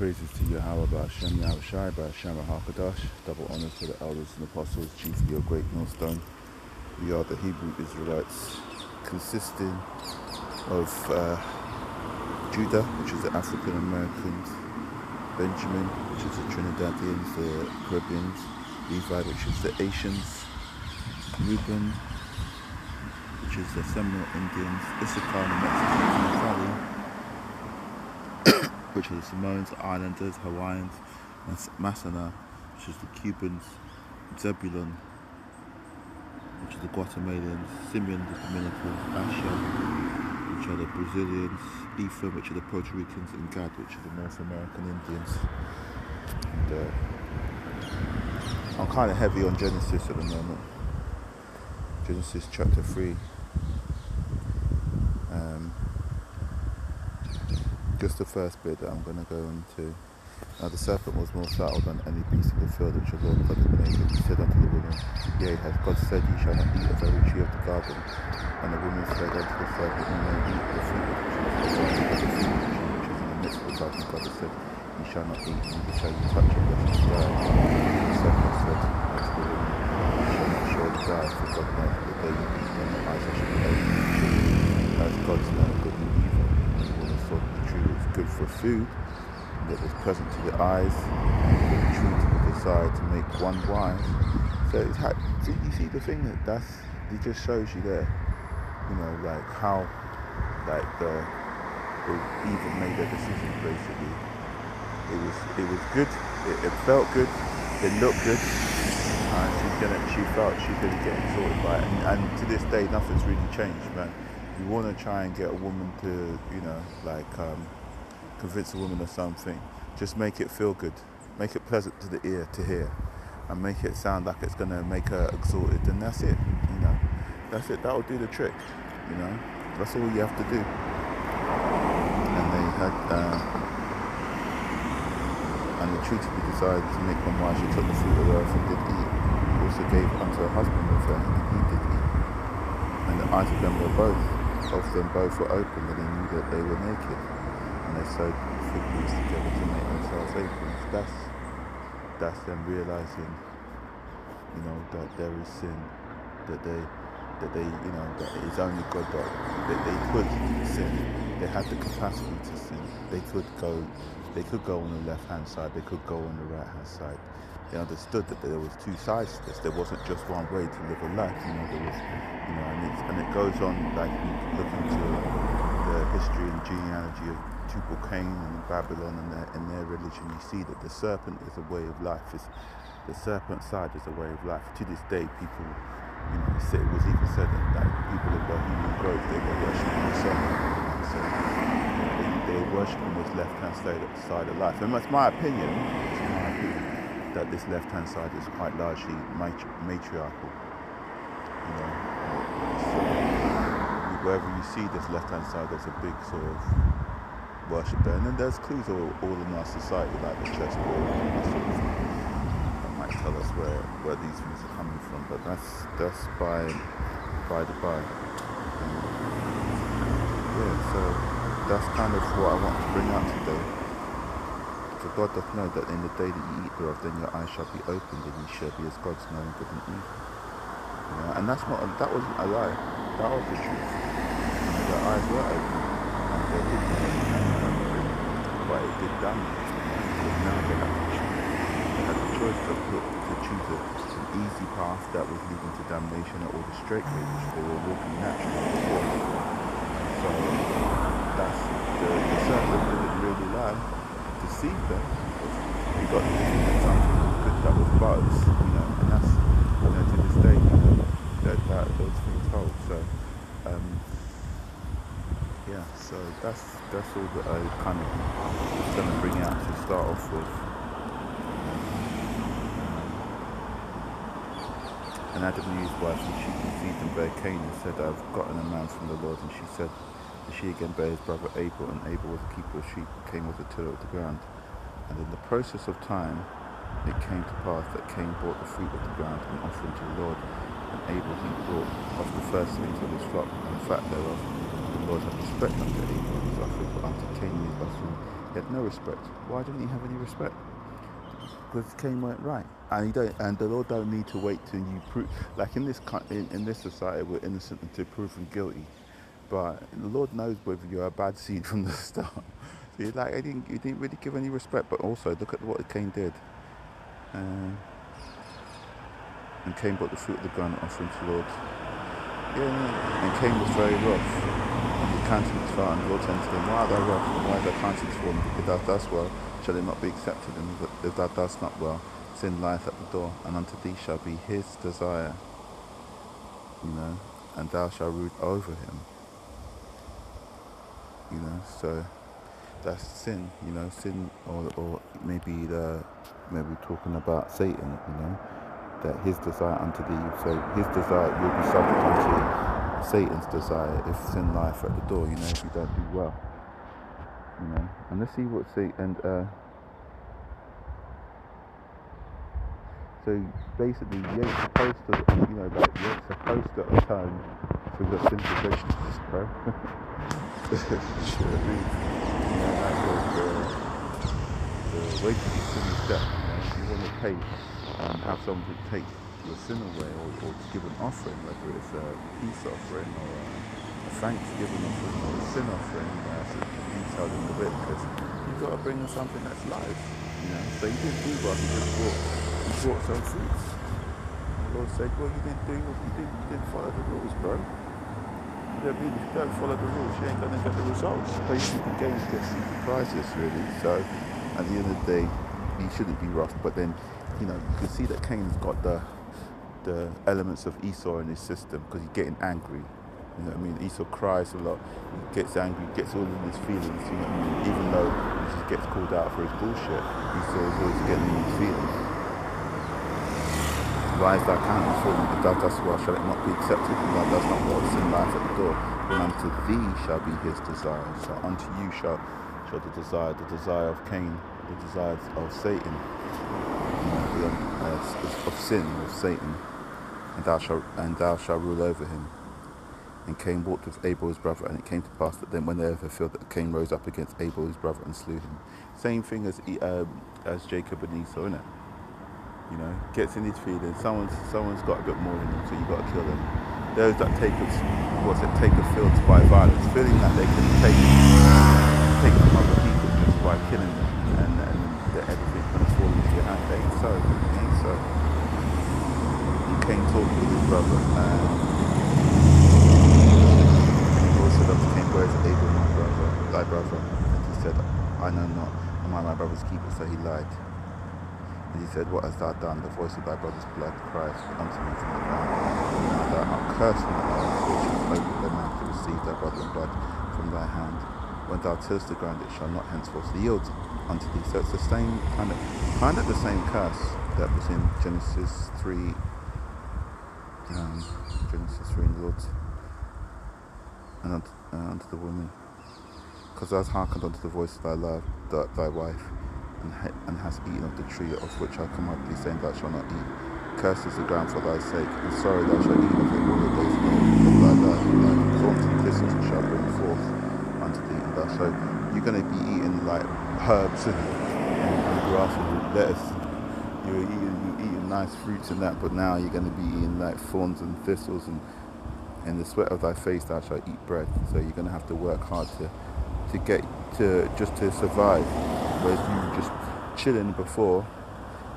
praises to Yahweh Ba'Shem Yahushai Ba'Shem HaKadosh. Double honors to the elders and apostles, chiefly your great millstone. We are the Hebrew Israelites, consisting of Judah, which is the African Americans, Benjamin, which is the Trinidadians, the Caribbeans, Levi, which is the Asians, Reuben, which is the Seminole Indians, Issachar, the Mexicans, and Italian, which are the Samoans, Islanders, Hawaiians, and Masana, which is the Cubans, Zebulon, which is the Guatemalans, Simeon, the Dominicans, Asher, which are the Brazilians, Ephraim, which are the Puerto Ricans, and Gad, which are the North American Indians. And I'm kind of heavy on Genesis at the moment. Genesis chapter 3. Just the first bit that I'm going to go into. Now the serpent was more subtle than any beast of the field which the Lord God had made. And he said unto the woman, Yea, hath God said, Ye shall not eat of every tree of the garden? And the woman said unto the serpent, We may eat the fruit of the tree, which is in the midst of the garden. God has said, Ye shall not eat, neither shall you touch it, lest you die. And the serpent said unto the woman, You shall not surely die, for God knoweth that the day you eat, then your eyes shall be opened, as God's know good and evil. And the woman saw that the tree was good for food, and it was pleasant to the eyes, and the tree to the desire to make one wise. So you see the thing that it just shows you there, like how, like they even made their decision basically. It was good, it felt good, it looked good, and she felt she's gonna get sorted by it. And to this day, nothing's really changed, man. You want to try and get a woman to, convince a woman of something, just make it feel good, make it pleasant to the ear to hear, and make it sound like it's going to make her exalted, and that's it, that's it, that'll do the trick, that's all you have to do. And they had, and the tree to be desired to make one wise, she took the fruit of the earth and did eat. He also gave unto her husband with her, and he did eat. And the eyes of them were of them both were opened, and they knew that they were naked. And they sewed fig leaves together to make themselves aprons. That's them realizing, that there is sin, that it's only God that they could sin. They had the capacity to sin. They could go on the left hand side, they could go on the right hand side. They understood that there was two sides to this. There wasn't just one way to live a life. There was, and it goes on, like you look into the history and genealogy of cain and Babylon and their religion. You see that the serpent is a way of life. The serpent side is a way of life. To this day, people, it was even said that people of Bohemian Grove, they were worshipping the serpent. So they were worshipping this left-hand side of life. And that's my opinion. That this left-hand side is quite largely matriarchal. So wherever you see this left-hand side, there's a big sort of worship there. And then there's clues all in our society, like the chessboard and that sort of thing. That might tell us where these things are coming from, but that's by the by. So that's kind of what I want to bring out today. For God doth know that in the day that ye eat thereof, then your eyes shall be opened, and ye shall be as gods, knowing good and evil. And that wasn't a lie. That was the truth. Their eyes were open, and they did but it did damage. Because now they had the choice to choose an easy path that was leading to damnation, or the straight way which they were walking naturally before. So that's the serpent didn't really lie. Deceived them. He got to think that something was good that was buzz, and that's, to this day, that those things hold. So, so that's all that I kind of was going to bring out to start off with. And Adam knew his wife, and she conceived and bare Cain, and said, I have gotten a man from the Lord. And she said, and she again bare his brother Abel, and Abel was a keeper of sheep, Cain was a tiller of the ground. And in the process of time, it came to pass that Cain brought the fruit of the ground and offering to the Lord, and Abel he brought of the firstlings of his flock and the fat thereof. And the Lord had respect unto Abel his offering, but unto Cain his offering He had no respect. Why didn't he have any respect? Because Cain weren't right, and you don't. And the Lord don't need to wait till you prove. Like in this society, we're innocent until proven guilty. But the Lord knows whether you're a bad seed from the start. So you're like, you didn't really give any respect. But also, look at what Cain did. And Cain brought the fruit of the ground offering to the Lord. Yeah. And Cain was very rough. And his countenance fell, and the Lord said to him, why art thou rough, and why is thy countenance fallen? If thou dost well, shall it not be accepted? And if thou dost not well, sin lieth at the door, and unto thee shall be his desire, and thou shalt rule over him. So that's sin, sin, or maybe talking about Satan, that his desire unto thee, so his desire, you'll be subject unto Satan's desire if sin lieth at the door, if you don't do well, and let's see what Satan, so basically you're supposed to atone for your sinful relationships, bro. That's what the way to be sin is death. If you want to pay and have somebody take your sin away, or to give an offering, whether it's a peace offering or a thanksgiving offering or a sin offering, that's detailed in the bit, because you've got to bring in something that's live. So you didn't do what you just brought some fruits. The Lord said, well, you didn't follow the rules, bro. If you don't follow the rules, you ain't going to get the results. Play stupid games, get stupid prizes, really. So, at the end of the day, he shouldn't be rough. But then, you can see that Cain's got the elements of Esau in his system, because he's getting angry. Esau cries a lot. He gets angry, gets all in his feelings. Even though he just gets called out for his bullshit, Esau is always getting in his feelings. Why is thy countenance fallen? If thou dost well, shall it not be accepted? If thou dost not well, sin lieth at the door. And unto thee shall be his desire. So unto you shall the desire of Cain, the desire of Satan, of sin, of Satan, and thou shalt rule over him. And Cain walked with Abel his brother, and it came to pass that then when they were fulfilled, that Cain rose up against Abel his brother and slew him. Same thing as Jacob and Esau, innit? Gets in his feelings. Someone's got a bit more in him, so you got to kill them. Those that take a field by violence, feeling that they can take from other people just by killing them, and that everything's going to fall into your hand. It ain't so. And Cain talked with his brother, and the Lord said unto Cain, where is Abel, thy brother? And he said, I know not. Am I my brother's keeper? So he lied. And he said, what hast thou done? The voice of thy brother's blood cries unto me from the ground. Now thou art cursed from the earth, which shall open thy mouth to receive thy brother's blood from thy hand. When thou tillest the ground, it shall not henceforth yield unto thee. So it's the same kind of the same curse that was in Genesis 3. Genesis 3 in the Lord, and unto the woman, because thou hast hearkened unto the voice of thy wife, and hast eaten of the tree of which I commanded thee, saying, thou shalt not eat. Cursed is the ground for thy sake, and sorrow thou shalt eat of it all the days of thy life. Thorns and thistles shall bring forth unto thee. And so you're going to be eating like herbs and grass and lettuce. You're eating nice fruits and that, but now you're going to be eating like thorns and thistles, and in the sweat of thy face thou shalt eat bread. So you're going to have to work hard to get to survive. Whereas you were just chilling before,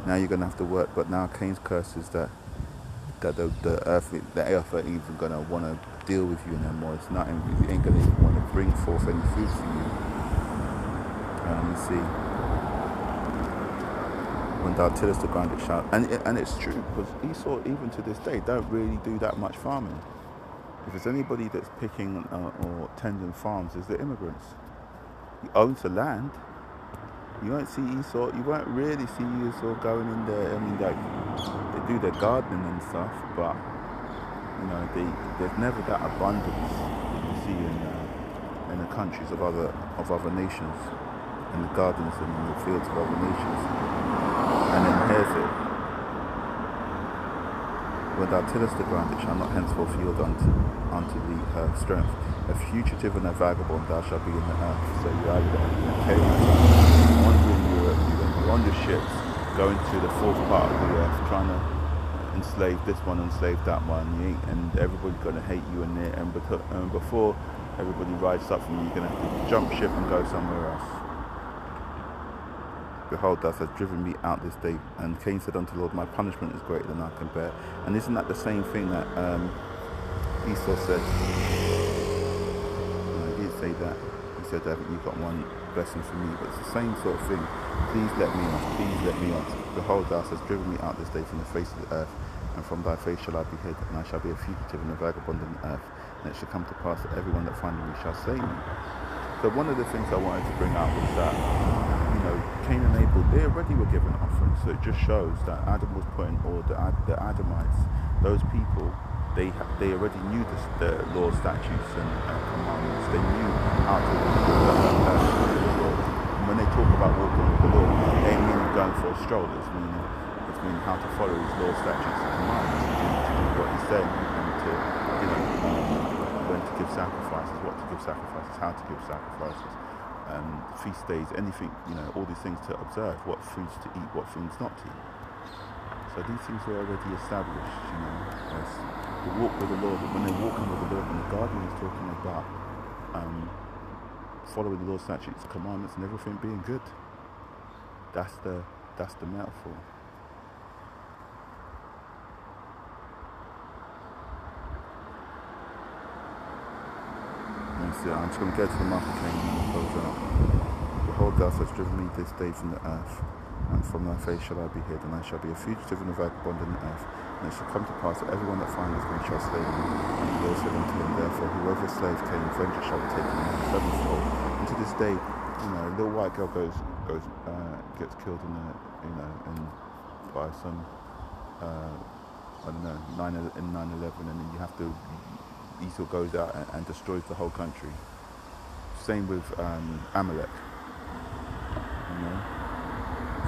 now you're going to have to work. But now Cain's curse is that the earth ain't even going to want to deal with you anymore. It ain't going to even want to bring forth any food for you. Let me see. When thou tillest the ground, it shall. And it's true, because Esau, even to this day, don't really do that much farming. If there's anybody that's picking or tending farms, it's the immigrants. He owns the land. You won't see Esau. You won't really see Esau going in there. They do their gardening and stuff, but there's never that abundance that you see in the countries of other nations, in the gardens and in the fields of other nations. And then here's it. When thou tillest the ground, it shall not henceforth yield unto thee her strength. A fugitive and a vagabond thou shalt be in the earth. So you are wandering Europe, you're on your ships, going to the fourth part of the earth, trying to enslave this one, enslave that one, and everybody's going to hate you in there. And before everybody rises up from you, you're going to have to jump ship and go somewhere else. Behold, thou hast driven me out this day. And Cain said unto the Lord, my punishment is greater than I can bear. And isn't that the same thing that Esau said? No, he didn't say that. He said, haven't you got one blessing for me? But it's the same sort of thing. Please let me off, please let me off. Behold, thou hast driven me out this day from the face of the earth, and from thy face shall I be hid, and I shall be a fugitive and a vagabond in the earth. And it shall come to pass that everyone that findeth me shall slay me. So one of the things I wanted to bring out was that, Cain and Abel, they already were given offerings. So it just shows that Adam was put in order. The Adamites, those people, they already knew the law, statutes, and commandments. They knew how to walk with the Lord. And when they talk about walking with the Lord, they ain't meaning going for a stroll. It's meaning how to follow His law, statutes, and commandments, to do what He's saying, and to, when to give sacrifices, what to give sacrifices, how to give sacrifices. Feast days, anything, all these things to observe, what foods to eat, what things not to eat. So these things were already established, as the walk with the Lord. When they're walking with the Lord, and the garden is talking about following the Lord's statutes, commandments, and everything being good. That's the metaphor. I'm just going to go to the mark of Cain and close out. Behold, thou hast driven me this day from the earth, and from thy face shall I be hid, and I shall be a fugitive and a vagabond in the earth. And it shall come to pass that everyone that findeth me shall slay me. And the Lord said unto him, therefore, whoever slaves Cain, vengeance shall be taken on him sevenfold. And to this day, a little white girl gets killed by some, I don't know, 9/11, and then you have to. Esau goes out and destroys the whole country. Same with Amalek.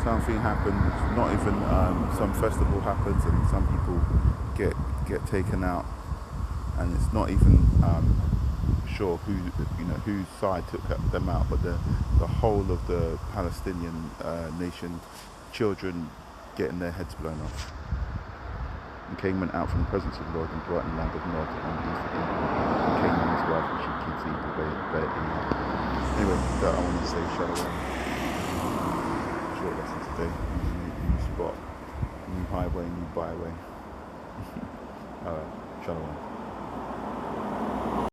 Something happens, not even some festival happens, and some people get taken out, and it's not even sure whose side took them out, but the whole of the Palestinian nation, children getting their heads blown off. And Cain went out from the presence of the Lord and dwelt in the land of Nod on the east of Eden. And Cain and his wife, and she kids evil, bare Enoch. Anyway, that I want to say shalom. Short lesson today. New spot, new highway, new byway. Alright, shalom.